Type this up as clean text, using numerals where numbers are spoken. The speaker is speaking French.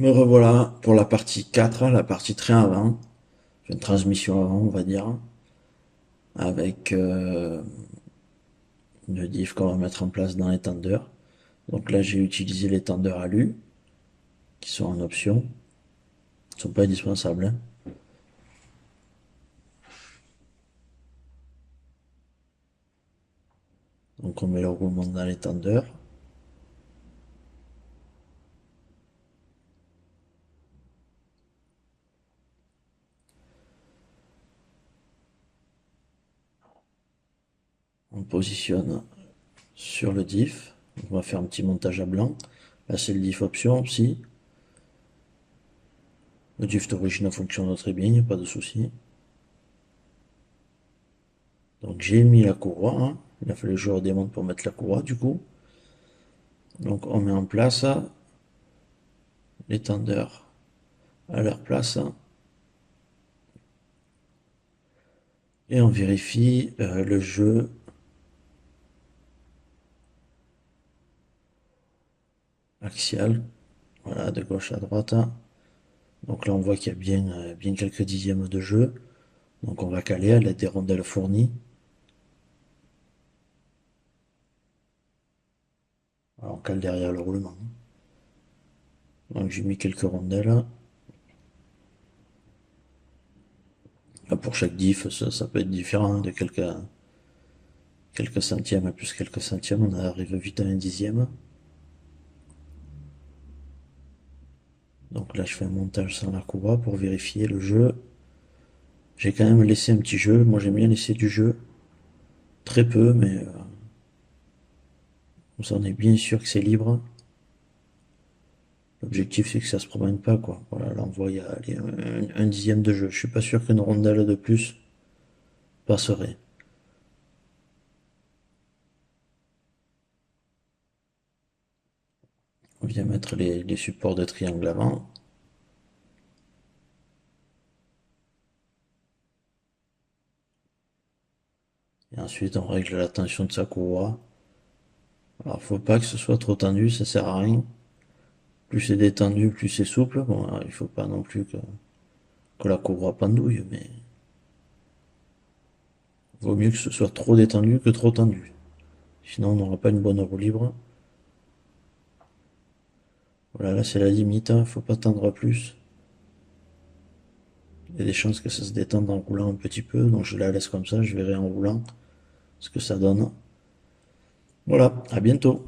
Me revoilà pour la partie 4, la partie train avant, une transmission avant, on va dire, avec une diff qu'on va mettre en place dans les tendeurs. Donc là, j'ai utilisé les tendeurs alu, qui sont en option, ils ne sont pas indispensables, hein. Donc on met le roulement dans les tendeurs. On positionne sur le diff. On va faire un petit montage à blanc. Là, c'est le diff option aussi. Le diff d'origine fonctionne très bien, il n'y a pas de souci. Donc j'ai mis la courroie, hein. Il a fallu que je redémonte pour mettre la courroie du coup. Donc on met en place les tendeurs à leur place et on vérifie le jeu axial, voilà, de gauche à droite. Donc là on voit qu'il y a bien quelques dixièmes de jeu. Donc on va caler à l'aide des rondelles fournies. Alors on cale derrière le roulement. Donc j'ai mis quelques rondelles. Là, pour chaque diff, ça peut être différent de quelques centièmes plus quelques centièmes. On arrive vite à un dixième. Donc là je fais un montage sans la courroie pour vérifier le jeu. J'ai quand même laissé un petit jeu. Moi j'aime bien laisser du jeu. Très peu, mais comme ça on est bien sûr que c'est libre. L'objectif c'est que ça se promène pas quoi. Voilà, là on voit il y a allez, un dixième de jeu. Je suis pas sûr qu'une rondelle de plus passerait. On vient mettre les supports de triangle avant. Et ensuite on règle la tension de sa courroie. Alors faut pas que ce soit trop tendu, ça sert à rien. Plus c'est détendu, plus c'est souple. Bon, alors, il faut pas non plus que la courroie pendouille, mais vaut mieux que ce soit trop détendu que trop tendu. Sinon on n'aura pas une bonne roue libre. Voilà, là c'est la limite, hein, faut pas tendre plus. Il y a des chances que ça se détende en roulant un petit peu, donc je la laisse comme ça, je verrai en roulant ce que ça donne. Voilà, à bientôt.